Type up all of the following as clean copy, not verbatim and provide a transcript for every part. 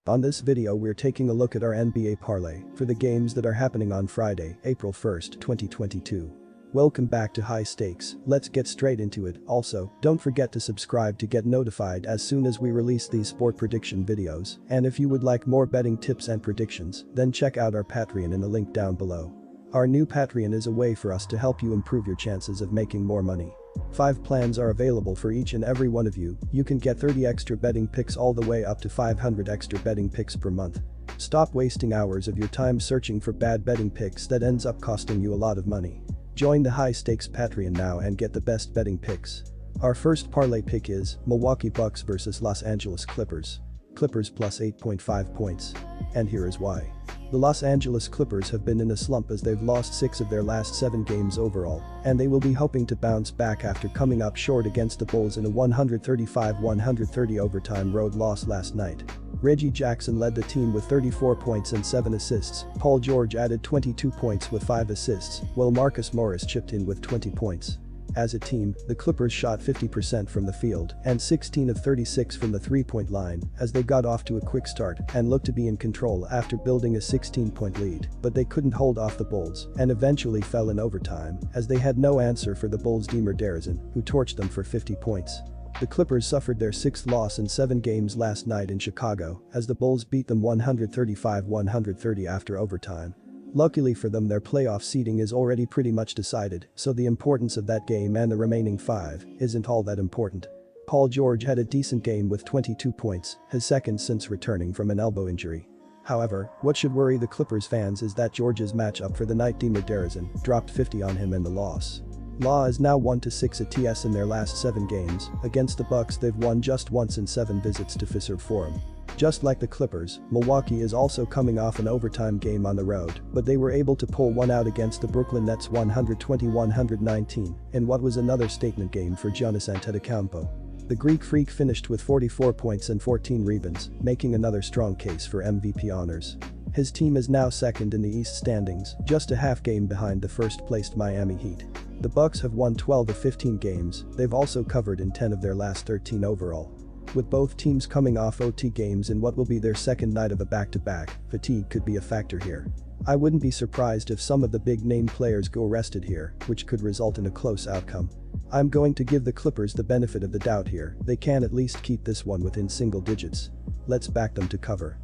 On this video we're taking a look at our NBA parlay for the games that are happening on Friday, April 1st, 2022. Welcome back to High Stakes, let's get straight into it. Also, don't forget to subscribe to get notified as soon as we release these sport prediction videos, and if you would like more betting tips and predictions, then check out our Patreon in the link down below. Our new Patreon is a way for us to help you improve your chances of making more money. 5 plans are available for each and every one of you. You can get 30 extra betting picks all the way up to 500 extra betting picks per month. Stop wasting hours of your time searching for bad betting picks that ends up costing you a lot of money. Join the High Stakes Patreon now and get the best betting picks. Our first parlay pick is Milwaukee Bucks vs Los Angeles Clippers. Clippers plus 8.5 points. And here is why. The Los Angeles Clippers have been in a slump as they've lost 6 of their last 7 games overall, and they will be hoping to bounce back after coming up short against the Bulls in a 135-130 overtime road loss last night. Reggie Jackson led the team with 34 points and 7 assists. Paul George added 22 points with 5 assists, while Marcus Morris chipped in with 20 points. As a team, the Clippers shot 50% from the field and 16 of 36 from the three-point line as they got off to a quick start and looked to be in control after building a 16-point lead, but they couldn't hold off the Bulls and eventually fell in overtime as they had no answer for the Bulls' DeMar DeRozan, who torched them for 50 points. The Clippers suffered their 6th loss in 7 games last night in Chicago as the Bulls beat them 135-130 after overtime. Luckily for them, their playoff seeding is already pretty much decided, so the importance of that game and the remaining 5 isn't all that important. Paul George had a decent game with 22 points, his second since returning from an elbow injury. However, what should worry the Clippers fans is that George's matchup for the night, DeMar DeRozan, dropped 50 on him in the loss. Law is now 1-6 ATS in their last 7 games. Against the Bucks, they've won just once in 7 visits to Fiserv Forum. Just like the Clippers, Milwaukee is also coming off an overtime game on the road, but they were able to pull one out against the Brooklyn Nets 120-119 in what was another statement game for Giannis Antetokounmpo. The Greek Freak finished with 44 points and 14 rebounds, making another strong case for MVP honors. His team is now second in the East standings, just a half game behind the first-placed Miami Heat. The Bucks have won 12 of 15 games, they've also covered in 10 of their last 13 overall. With both teams coming off OT games in what will be their second night of a back-to-back, fatigue could be a factor here. I wouldn't be surprised if some of the big-name players go rested here, which could result in a close outcome. I'm going to give the Clippers the benefit of the doubt here, they can at least keep this one within single digits. Let's back them to cover.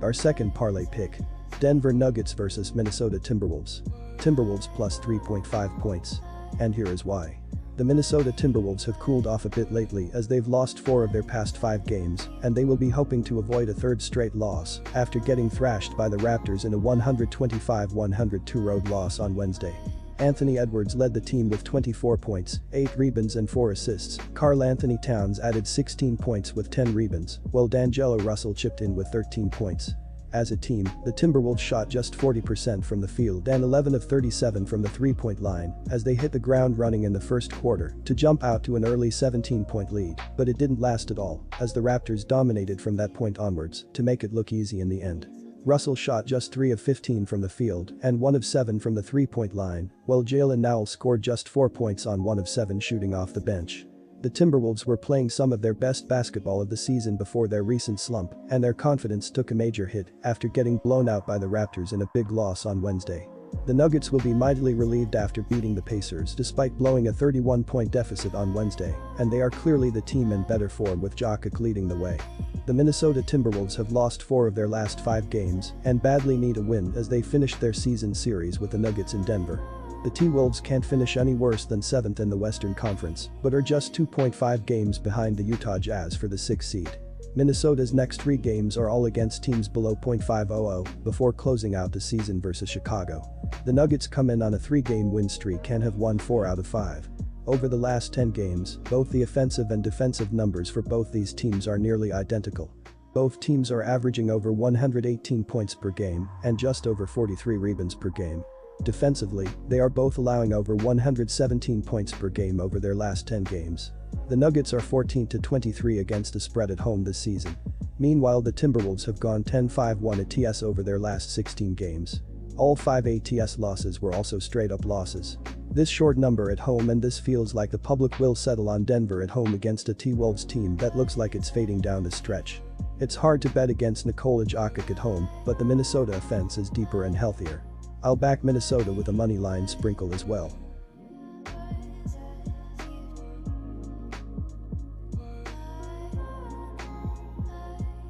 Our second parlay pick. Denver Nuggets vs Minnesota Timberwolves. Timberwolves plus 3.5 points. And here is why. The Minnesota Timberwolves have cooled off a bit lately as they've lost 4 of their past 5 games, and they will be hoping to avoid a 3rd straight loss after getting thrashed by the Raptors in a 125-102 road loss on Wednesday. Anthony Edwards led the team with 24 points, 8 rebounds and 4 assists. Karl Anthony Towns added 16 points with 10 rebounds, while D'Angelo Russell chipped in with 13 points. As a team, the Timberwolves shot just 40% from the field and 11 of 37 from the three-point line as they hit the ground running in the first quarter to jump out to an early 17-point lead, but it didn't last at all as the Raptors dominated from that point onwards to make it look easy in the end. Russell shot just 3 of 15 from the field and 1 of 7 from the three-point line, while Jalen Nowell scored just 4 points on 1 of 7 shooting off the bench. The Timberwolves were playing some of their best basketball of the season before their recent slump, and their confidence took a major hit after getting blown out by the Raptors in a big loss on Wednesday. The Nuggets will be mightily relieved after beating the Pacers despite blowing a 31-point deficit on Wednesday, and they are clearly the team in better form with Jokic leading the way. The Minnesota Timberwolves have lost 4 of their last 5 games and badly need a win as they finished their season series with the Nuggets in Denver. The T-Wolves can't finish any worse than 7th in the Western Conference, but are just 2.5 games behind the Utah Jazz for the 6th seed. Minnesota's next 3 games are all against teams below .500 before closing out the season versus Chicago. The Nuggets come in on a 3-game win streak and have won 4 out of 5. Over the last 10 games, both the offensive and defensive numbers for both these teams are nearly identical. Both teams are averaging over 118 points per game and just over 43 rebounds per game. Defensively, they are both allowing over 117 points per game over their last 10 games. The Nuggets are 14-23 against the spread at home this season. Meanwhile, the Timberwolves have gone 10-5-1 ATS over their last 16 games. All 5 ATS losses were also straight-up losses. This short number at home, and this feels like the public will settle on Denver at home against a T-Wolves team that looks like it's fading down the stretch. It's hard to bet against Nikola Jokic at home, but the Minnesota offense is deeper and healthier. I'll back Minnesota with a money line sprinkle as well.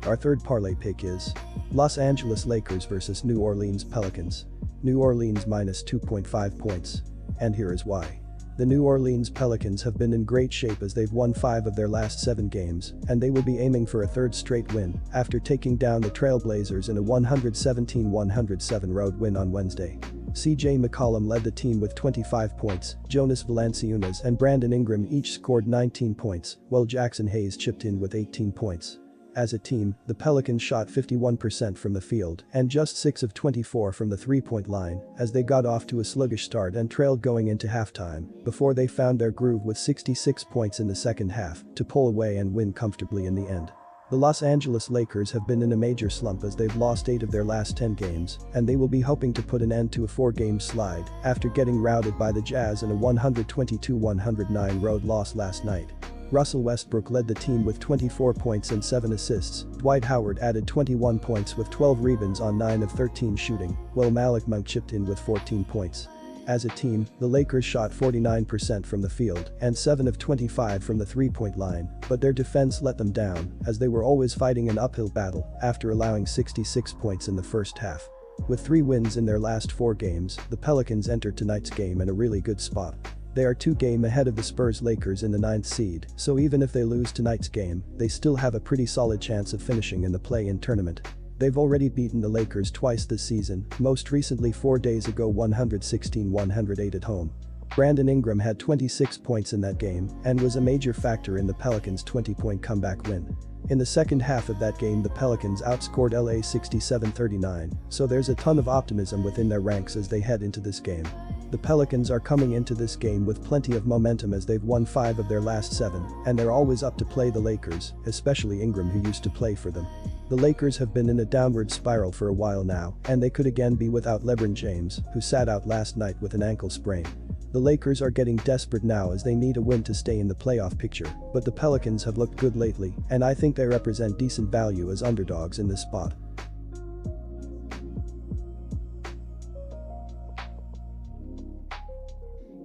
Our third parlay pick is Los Angeles Lakers vs New Orleans Pelicans. New Orleans minus 2.5 points. And here is why. The New Orleans Pelicans have been in great shape as they've won 5 of their last 7 games, and they will be aiming for a third straight win after taking down the Trailblazers in a 117-107 road win on Wednesday. CJ McCollum led the team with 25 points, Jonas Valanciunas and Brandon Ingram each scored 19 points, while Jackson Hayes chipped in with 18 points. As a team, the Pelicans shot 51% from the field and just 6 of 24 from the three-point line as they got off to a sluggish start and trailed going into halftime before they found their groove with 66 points in the second half to pull away and win comfortably in the end. The Los Angeles Lakers have been in a major slump as they've lost 8 of their last 10 games, and they will be hoping to put an end to a 4-game slide after getting routed by the Jazz in a 122-109 road loss last night. Russell Westbrook led the team with 24 points and 7 assists, Dwight Howard added 21 points with 12 rebounds on 9 of 13 shooting, while Malik Monk chipped in with 14 points. As a team, the Lakers shot 49% from the field and 7 of 25 from the three-point line, but their defense let them down as they were always fighting an uphill battle after allowing 66 points in the first half. With 3 wins in their last 4 games, the Pelicans entered tonight's game in a really good spot. They are 2 games ahead of the Spurs Lakers in the 9th seed, so even if they lose tonight's game, they still have a pretty solid chance of finishing in the play-in tournament. They've already beaten the Lakers twice this season, most recently 4 days ago 116-108 at home. Brandon Ingram had 26 points in that game and was a major factor in the Pelicans' 20-point comeback win. In the second half of that game, the Pelicans outscored LA 67-39, so there's a ton of optimism within their ranks as they head into this game. The Pelicans are coming into this game with plenty of momentum as they've won 5 of their last 7, and they're always up to play the Lakers, especially Ingram who used to play for them. The Lakers have been in a downward spiral for a while now, and they could again be without LeBron James, who sat out last night with an ankle sprain. The Lakers are getting desperate now as they need a win to stay in the playoff picture, but the Pelicans have looked good lately, and I think they represent decent value as underdogs in this spot.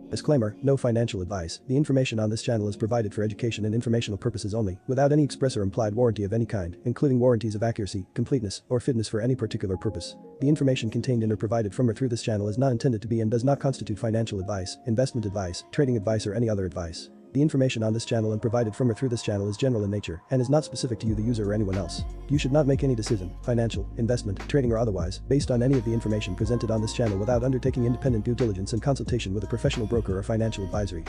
Disclaimer, no financial advice. The information on this channel is provided for education and informational purposes only, without any express or implied warranty of any kind, including warranties of accuracy, completeness, or fitness for any particular purpose. The information contained in or provided from or through this channel is not intended to be and does not constitute financial advice, investment advice, trading advice, or any other advice. The information on this channel and provided from or through this channel is general in nature and is not specific to you, the user, or anyone else. You should not make any decision, financial, investment, trading, or otherwise, based on any of the information presented on this channel without undertaking independent due diligence and consultation with a professional broker or financial advisory.